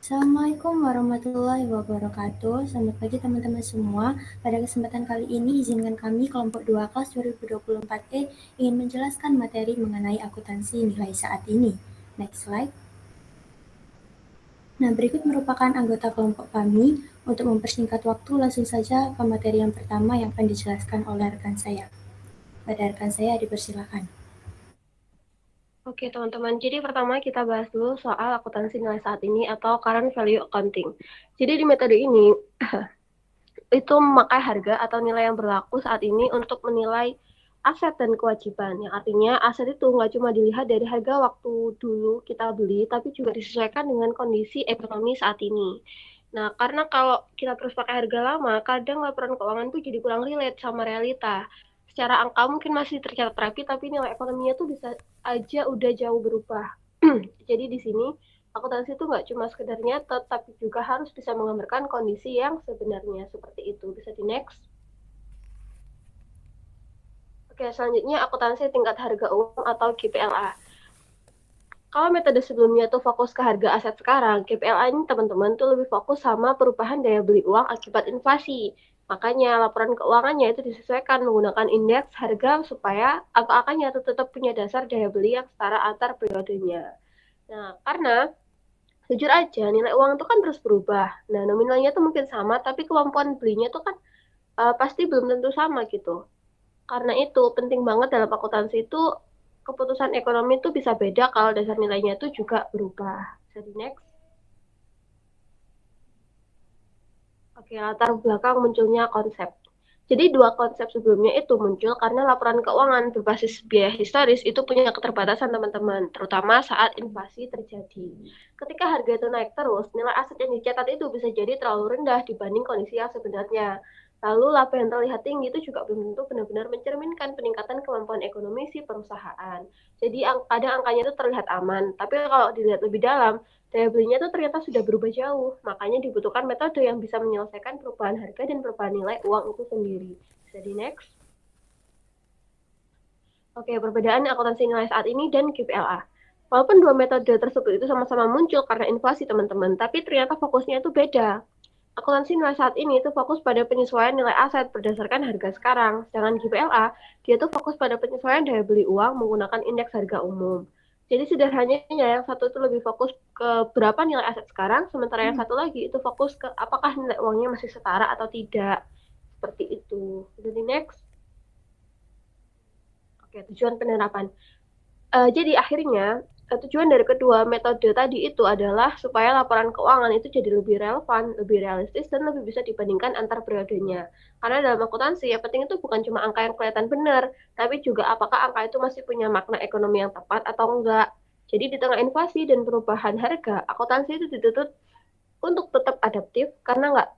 Assalamualaikum warahmatullahi wabarakatuh. Selamat pagi teman-teman semua. Pada kesempatan kali ini izinkan kami kelompok 2 kelas 2024E ingin menjelaskan materi mengenai akuntansi nilai saat ini. Next slide. Nah, berikut merupakan anggota kelompok kami. Untuk mempersingkat waktu, langsung saja ke materi yang pertama yang akan dijelaskan oleh rekan saya. Pada rekan saya dipersilakan. Oke teman-teman, jadi pertama kita bahas dulu soal akuntansi nilai saat ini atau current value accounting. Jadi di metode ini, itu memakai harga atau nilai yang berlaku saat ini untuk menilai aset dan kewajiban. Yang artinya aset itu nggak cuma dilihat dari harga waktu dulu kita beli, tapi juga disesuaikan dengan kondisi ekonomi saat ini. Nah, karena kalau kita terus pakai harga lama, kadang laporan keuangan tuh jadi kurang relate sama realita. Secara angka mungkin masih tercatat rapi, tapi nilai ekonominya tuh bisa aja udah jauh berubah. Jadi di sini akuntansi itu nggak cuma sekedar nyatet, tapi juga harus bisa menggambarkan kondisi yang sebenarnya seperti itu. Bisa di next. Oke, selanjutnya akuntansi tingkat harga umum atau KPLA. Kalau metode sebelumnya tuh fokus ke harga aset sekarang, KPLA ini teman-teman tuh lebih fokus sama perubahan daya beli uang akibat inflasi. Makanya laporan keuangannya itu disesuaikan menggunakan indeks harga supaya angka-angkanya itu tetap punya dasar daya beli yang setara antar periodenya. Nah, karena jujur aja nilai uang itu kan terus berubah. Nah, nominalnya tuh mungkin sama, tapi kemampuan belinya tuh kan pasti belum tentu sama gitu. Karena itu penting banget dalam akuntansi itu keputusan ekonomi itu bisa beda kalau dasar nilainya itu juga berubah. Jadi next. Oke, latar belakang munculnya konsep. Jadi dua konsep sebelumnya itu muncul karena laporan keuangan berbasis biaya historis itu punya keterbatasan teman-teman, terutama saat inflasi terjadi. Ketika harga itu naik terus, nilai aset yang dicatat itu bisa jadi terlalu rendah dibanding kondisi yang sebenarnya. Lalu laba yang terlihat tinggi itu juga belum tentu benar-benar mencerminkan peningkatan kemampuan ekonomi si perusahaan. Jadi kadang angkanya itu terlihat aman, tapi kalau dilihat lebih dalam, daya belinya itu ternyata sudah berubah jauh. Makanya dibutuhkan metode yang bisa menyelesaikan perubahan harga dan perubahan nilai uang itu sendiri. Bisa di next. Oke, perbedaan akuntansi nilai saat ini dan KPLA. Walaupun dua metode tersebut itu sama-sama muncul karena inflasi teman-teman, tapi ternyata fokusnya itu beda. Akuntansi nilai saat ini itu fokus pada penyesuaian nilai aset berdasarkan harga sekarang. Sedangkan GPLA, dia tuh fokus pada penyesuaian daya beli uang menggunakan indeks harga umum. Jadi sederhananya yang satu itu lebih fokus ke berapa nilai aset sekarang, sementara yang satu lagi itu fokus ke apakah nilai uangnya masih setara atau tidak. Seperti itu. Jadi next. Oke, tujuan penerapan. Jadi akhirnya tujuan dari kedua metode tadi itu adalah supaya laporan keuangan itu jadi lebih relevan, lebih realistis, dan lebih bisa dibandingkan antar periodenya. Karena dalam akuntansi yang penting itu bukan cuma angka yang kelihatan benar, tapi juga apakah angka itu masih punya makna ekonomi yang tepat atau enggak. Jadi di tengah inflasi dan perubahan harga, akuntansi itu dituntut untuk tetap adaptif karena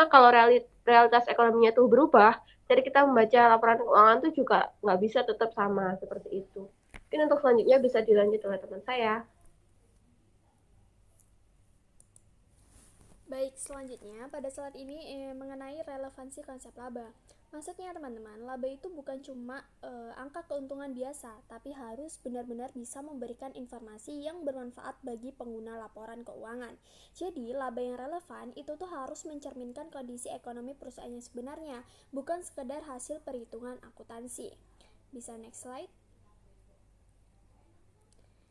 kalau realitas ekonominya itu berubah, jadi kita membaca laporan keuangan itu juga nggak bisa tetap sama seperti itu. Mungkin untuk selanjutnya bisa dilanjut oleh teman saya. Baik, selanjutnya pada slide ini mengenai relevansi konsep laba. Maksudnya teman-teman, laba itu bukan cuma angka keuntungan biasa, tapi harus benar-benar bisa memberikan informasi yang bermanfaat bagi pengguna laporan keuangan. Jadi, laba yang relevan itu tuh harus mencerminkan kondisi ekonomi perusahaan yang sebenarnya, bukan sekedar hasil perhitungan akuntansi. Bisa next slide.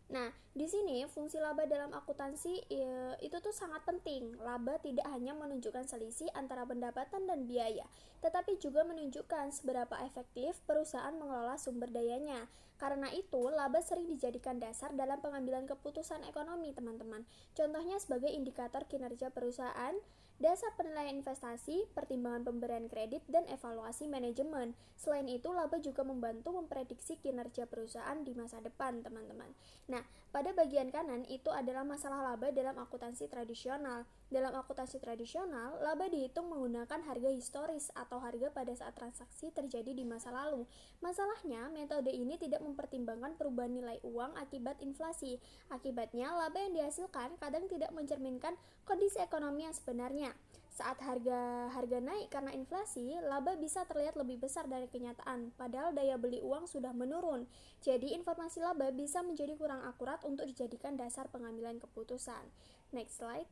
Nah, di sini fungsi laba dalam akuntansi itu tuh sangat penting. Laba tidak hanya menunjukkan selisih antara pendapatan dan biaya, tetapi juga menunjukkan seberapa efektif perusahaan mengelola sumber dayanya. Karena itu, laba sering dijadikan dasar dalam pengambilan keputusan ekonomi, teman-teman. Contohnya sebagai indikator kinerja perusahaan, dasar penilaian investasi, pertimbangan pemberian kredit, dan evaluasi manajemen. Selain itu, laba juga membantu memprediksi kinerja perusahaan di masa depan, teman-teman. Nah, pada bagian kanan itu adalah masalah laba dalam akuntansi tradisional. Dalam akuntansi tradisional, laba dihitung menggunakan harga historis atau harga pada saat transaksi terjadi di masa lalu. Masalahnya, metode ini tidak mempertimbangkan perubahan nilai uang akibat inflasi. Akibatnya, laba yang dihasilkan kadang tidak mencerminkan kondisi ekonomi yang sebenarnya. Saat harga naik karena inflasi, laba bisa terlihat lebih besar dari kenyataan, padahal daya beli uang sudah menurun. Jadi, informasi laba bisa menjadi kurang akurat untuk dijadikan dasar pengambilan keputusan. Next slide.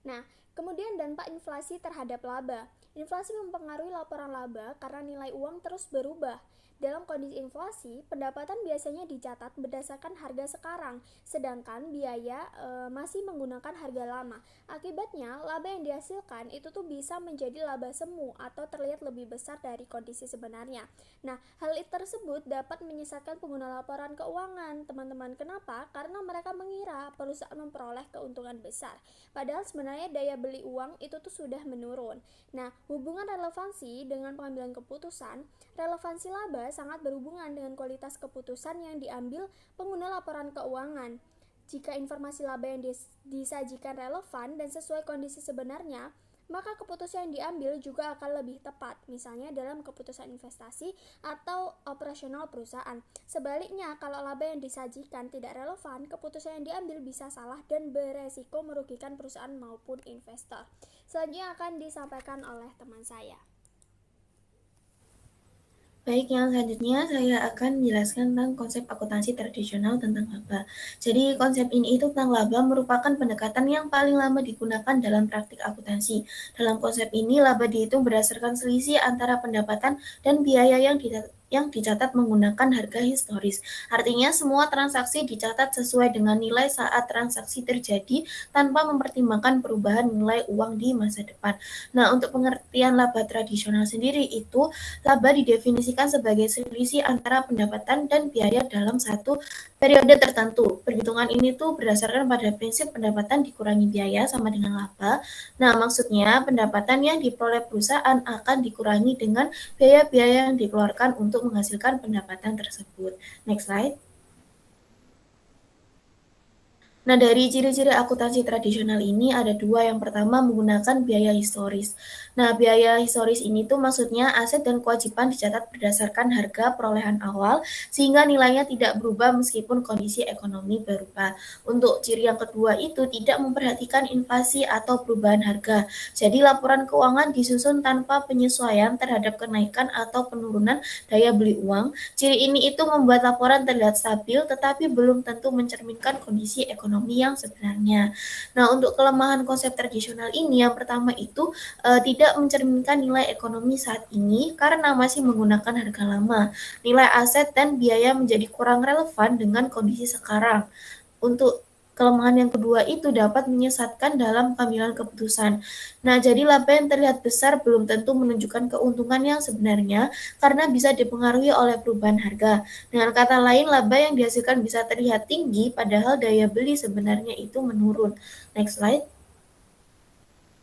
Nah, kemudian dampak inflasi terhadap laba. Inflasi mempengaruhi laporan laba karena nilai uang terus berubah. Dalam kondisi inflasi, pendapatan biasanya dicatat berdasarkan harga sekarang, sedangkan biaya masih menggunakan harga lama. Akibatnya, laba yang dihasilkan itu tuh bisa menjadi laba semu atau terlihat lebih besar dari kondisi sebenarnya. Nah, hal tersebut dapat menyesatkan pengguna laporan keuangan, teman-teman. Kenapa? Karena mereka mengira perusahaan memperoleh keuntungan besar. Padahal sebenarnya daya beli uang itu tuh sudah menurun. Nah, hubungan relevansi dengan pengambilan keputusan, relevansi laba sangat berhubungan dengan kualitas keputusan yang diambil pengguna laporan keuangan. Jika informasi laba yang disajikan relevan dan sesuai kondisi sebenarnya, maka keputusan yang diambil juga akan lebih tepat, misalnya dalam keputusan investasi atau operasional perusahaan. Sebaliknya, kalau laba yang disajikan tidak relevan, keputusan yang diambil bisa salah dan beresiko merugikan perusahaan maupun investor. Selanjutnya akan disampaikan oleh teman saya. Baik, yang selanjutnya saya akan menjelaskan tentang konsep akuntansi tradisional tentang laba. Jadi konsep ini itu tentang laba merupakan pendekatan yang paling lama digunakan dalam praktik akuntansi. Dalam konsep ini, laba dihitung berdasarkan selisih antara pendapatan dan biaya yang dicatat menggunakan harga historis. Artinya semua transaksi dicatat sesuai dengan nilai saat transaksi terjadi tanpa mempertimbangkan perubahan nilai uang di masa depan. Nah, untuk pengertian laba tradisional sendiri itu, laba didefinisikan sebagai selisih antara pendapatan dan biaya dalam satu periode tertentu. Perhitungan ini tuh berdasarkan pada prinsip pendapatan dikurangi biaya sama dengan laba. Nah, maksudnya pendapatan yang diperoleh perusahaan akan dikurangi dengan biaya-biaya yang dikeluarkan untuk menghasilkan pendapatan tersebut. Next slide. Nah, dari ciri-ciri akuntansi tradisional ini ada dua. Yang pertama menggunakan biaya historis. Nah, biaya historis ini tuh maksudnya aset dan kewajiban dicatat berdasarkan harga perolehan awal sehingga nilainya tidak berubah meskipun kondisi ekonomi berubah. Untuk ciri yang kedua itu tidak memperhatikan inflasi atau perubahan harga. Jadi laporan keuangan disusun tanpa penyesuaian terhadap kenaikan atau penurunan daya beli uang. Ciri ini itu membuat laporan terlihat stabil tetapi belum tentu mencerminkan kondisi ekonomi yang sebenarnya. Nah, untuk kelemahan konsep tradisional ini, yang pertama itu tidak mencerminkan nilai ekonomi saat ini karena masih menggunakan harga lama. Nilai aset dan biaya menjadi kurang relevan dengan kondisi sekarang. Untuk kelemahan yang kedua itu dapat menyesatkan dalam pengambilan keputusan. Nah, jadi laba yang terlihat besar belum tentu menunjukkan keuntungan yang sebenarnya karena bisa dipengaruhi oleh perubahan harga. Dengan kata lain, laba yang dihasilkan bisa terlihat tinggi padahal daya beli sebenarnya itu menurun. Next slide.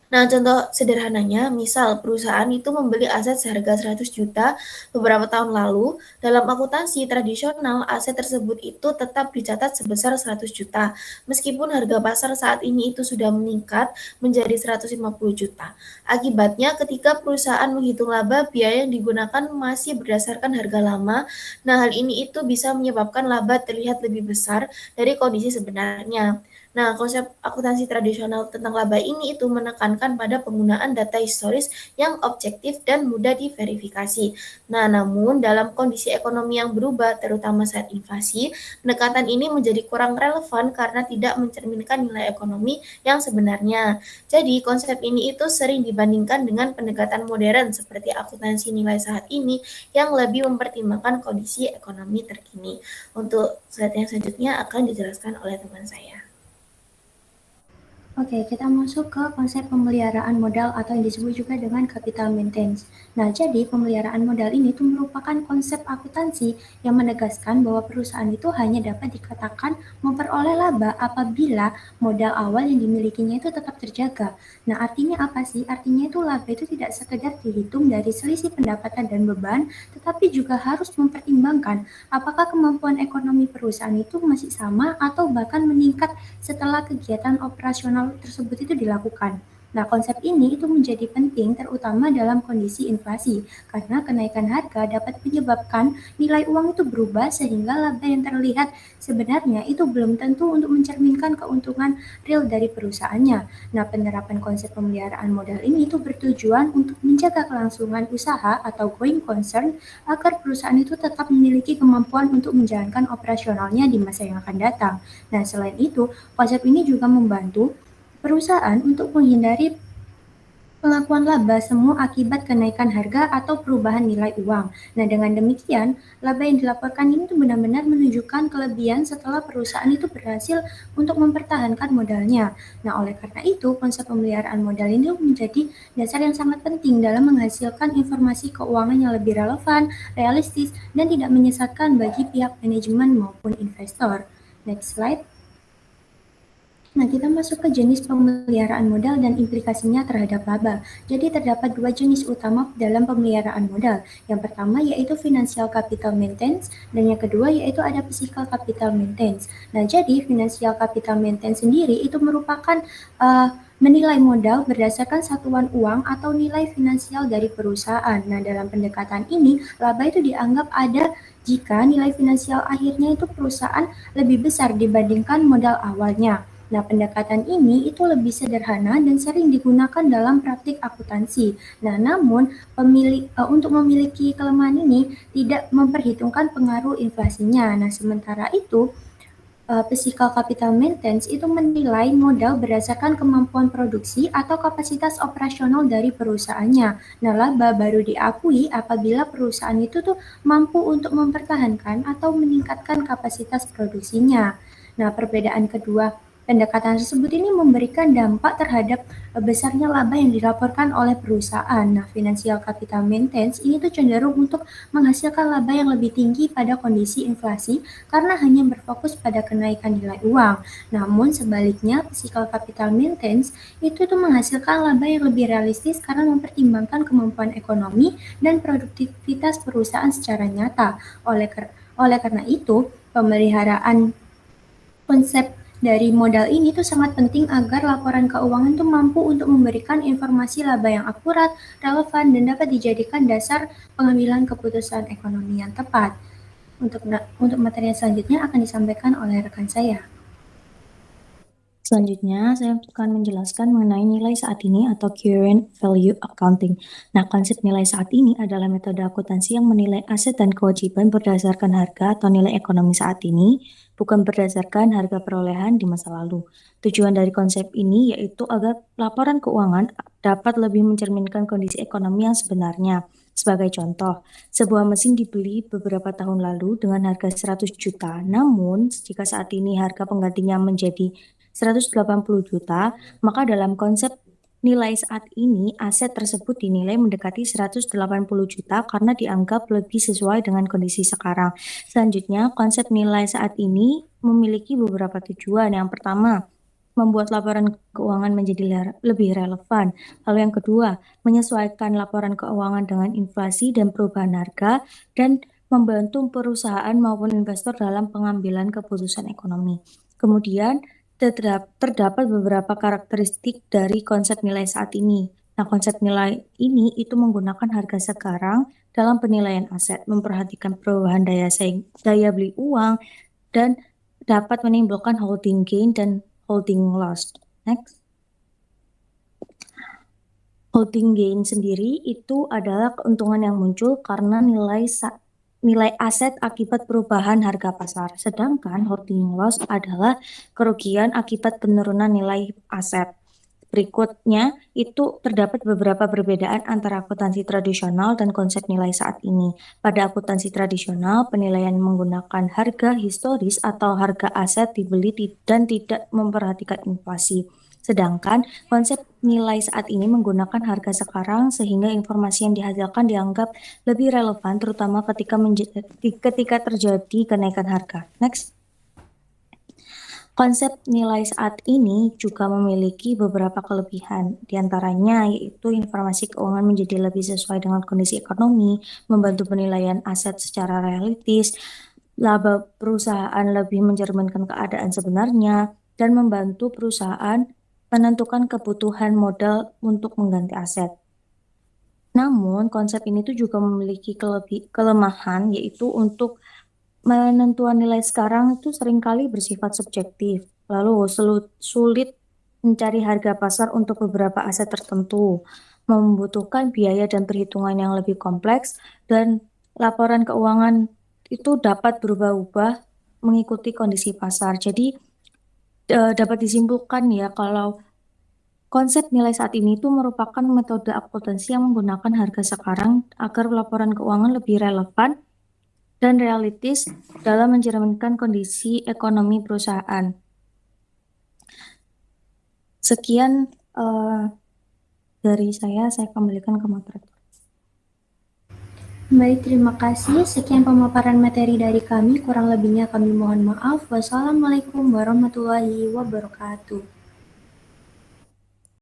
Nah, contoh sederhananya, misal perusahaan itu membeli aset seharga 100 juta beberapa tahun lalu, dalam akuntansi tradisional aset tersebut itu tetap dicatat sebesar 100 juta, meskipun harga pasar saat ini itu sudah meningkat menjadi 150 juta. Akibatnya, ketika perusahaan menghitung laba, biaya yang digunakan masih berdasarkan harga lama. Nah, hal ini itu bisa menyebabkan laba terlihat lebih besar dari kondisi sebenarnya. Nah, konsep akuntansi tradisional tentang laba ini itu menekankan pada penggunaan data historis yang objektif dan mudah diverifikasi. Nah, namun dalam kondisi ekonomi yang berubah, terutama saat inflasi, pendekatan ini menjadi kurang relevan karena tidak mencerminkan nilai ekonomi yang sebenarnya. Jadi, konsep ini itu sering dibandingkan dengan pendekatan modern seperti akuntansi nilai saat ini yang lebih mempertimbangkan kondisi ekonomi terkini. Untuk slide yang selanjutnya akan dijelaskan oleh teman saya. Oke, kita masuk ke konsep pemeliharaan modal atau yang disebut juga dengan capital maintenance. Nah, jadi pemeliharaan modal ini tuh merupakan konsep akuntansi yang menegaskan bahwa perusahaan itu hanya dapat dikatakan memperoleh laba apabila modal awal yang dimilikinya itu tetap terjaga. Nah, artinya apa sih? Artinya itu laba itu tidak sekedar dihitung dari selisih pendapatan dan beban, tetapi juga harus mempertimbangkan apakah kemampuan ekonomi perusahaan itu masih sama atau bahkan meningkat setelah kegiatan operasional tersebut itu dilakukan. Nah, konsep ini itu menjadi penting terutama dalam kondisi inflasi, karena kenaikan harga dapat menyebabkan nilai uang itu berubah sehingga laba yang terlihat sebenarnya itu belum tentu untuk mencerminkan keuntungan real dari perusahaannya. Nah, penerapan konsep pemeliharaan modal ini itu bertujuan untuk menjaga kelangsungan usaha atau going concern agar perusahaan itu tetap memiliki kemampuan untuk menjalankan operasionalnya di masa yang akan datang. Nah, selain itu, konsep ini juga membantu perusahaan untuk menghindari pengakuan laba semu akibat kenaikan harga atau perubahan nilai uang. Nah, dengan demikian, laba yang dilaporkan ini tuh benar-benar menunjukkan kelebihan setelah perusahaan itu berhasil untuk mempertahankan modalnya. Nah, oleh karena itu, konsep pemeliharaan modal ini menjadi dasar yang sangat penting dalam menghasilkan informasi keuangan yang lebih relevan, realistis, dan tidak menyesatkan bagi pihak manajemen maupun investor. Next slide. Nah, kita masuk ke jenis pemeliharaan modal dan implikasinya terhadap laba. Jadi, terdapat dua jenis utama dalam pemeliharaan modal. Yang pertama yaitu financial capital maintenance, dan yang kedua yaitu ada physical capital maintenance. Nah, jadi financial capital maintenance sendiri itu merupakan menilai modal berdasarkan satuan uang atau nilai finansial dari perusahaan. Nah, dalam pendekatan ini, laba itu dianggap ada jika nilai finansial akhirnya itu perusahaan lebih besar dibandingkan modal awalnya. Nah, pendekatan ini itu lebih sederhana dan sering digunakan dalam praktik akuntansi. Nah, namun untuk memiliki kelemahan ini tidak memperhitungkan pengaruh inflasinya. Nah, sementara itu, physical capital maintenance itu menilai modal berdasarkan kemampuan produksi atau kapasitas operasional dari perusahaannya. Nah, laba baru diakui apabila perusahaan itu tuh mampu untuk mempertahankan atau meningkatkan kapasitas produksinya. Nah, perbedaan kedua pendekatan tersebut ini memberikan dampak terhadap besarnya laba yang dilaporkan oleh perusahaan. Nah, financial capital maintenance ini tuh cenderung untuk menghasilkan laba yang lebih tinggi pada kondisi inflasi karena hanya berfokus pada kenaikan nilai uang. Namun sebaliknya, physical capital maintenance itu tuh menghasilkan laba yang lebih realistis karena mempertimbangkan kemampuan ekonomi dan produktivitas perusahaan secara nyata. Oleh karena itu, pemeliharaan konsep dari modal ini tuh sangat penting agar laporan keuangan tuh mampu untuk memberikan informasi laba yang akurat, relevan, dan dapat dijadikan dasar pengambilan keputusan ekonomi yang tepat. Untuk materi selanjutnya akan disampaikan oleh rekan saya. Selanjutnya, saya akan menjelaskan mengenai nilai saat ini atau current value accounting. Nah, konsep nilai saat ini adalah metode akuntansi yang menilai aset dan kewajiban berdasarkan harga atau nilai ekonomi saat ini, bukan berdasarkan harga perolehan di masa lalu. Tujuan dari konsep ini yaitu agar laporan keuangan dapat lebih mencerminkan kondisi ekonomi yang sebenarnya. Sebagai contoh, sebuah mesin dibeli beberapa tahun lalu dengan harga 100 juta, namun jika saat ini harga penggantinya menjadi 180 juta, maka dalam konsep nilai saat ini aset tersebut dinilai mendekati 180 juta karena dianggap lebih sesuai dengan kondisi sekarang. Selanjutnya, konsep nilai saat ini memiliki beberapa tujuan. Yang pertama, membuat laporan keuangan menjadi lebih relevan. Lalu yang kedua, menyesuaikan laporan keuangan dengan inflasi dan perubahan harga dan membantu perusahaan maupun investor dalam pengambilan keputusan ekonomi. Kemudian, terdapat beberapa karakteristik dari konsep nilai saat ini. Nah, konsep nilai ini itu menggunakan harga sekarang dalam penilaian aset, memperhatikan perubahan daya beli uang, dan dapat menimbulkan holding gain dan holding loss. Next. Holding gain sendiri itu adalah keuntungan yang muncul karena nilai aset akibat perubahan harga pasar. Sedangkan holding loss adalah kerugian akibat penurunan nilai aset. Berikutnya, itu terdapat beberapa perbedaan antara akuntansi tradisional dan konsep nilai saat ini. Pada akuntansi tradisional, penilaian menggunakan harga historis atau harga aset dibeli dan tidak memperhatikan inflasi. Sedangkan konsep nilai saat ini menggunakan harga sekarang sehingga informasi yang dihasilkan dianggap lebih relevan terutama ketika terjadi kenaikan harga. Next. Konsep nilai saat ini juga memiliki beberapa kelebihan, diantaranya yaitu informasi keuangan menjadi lebih sesuai dengan kondisi ekonomi, membantu penilaian aset secara realistis, laba perusahaan lebih mencerminkan keadaan sebenarnya, dan membantu perusahaan menentukan kebutuhan modal untuk mengganti aset. Namun, konsep ini tuh juga memiliki kelemahan, yaitu untuk penentuan nilai sekarang itu seringkali bersifat subjektif, lalu sulit mencari harga pasar untuk beberapa aset tertentu, membutuhkan biaya dan perhitungan yang lebih kompleks, dan laporan keuangan itu dapat berubah-ubah mengikuti kondisi pasar. Jadi, dapat disimpulkan ya kalau konsep nilai saat ini itu merupakan metode akuntansi yang menggunakan harga sekarang agar laporan keuangan lebih relevan dan realistis dalam mencerminkan kondisi ekonomi perusahaan. Sekian dari saya kembalikan ke moderator. Baik, terima kasih. Sekian pemaparan materi dari kami. Kurang lebihnya kami mohon maaf. Wassalamualaikum warahmatullahi wabarakatuh.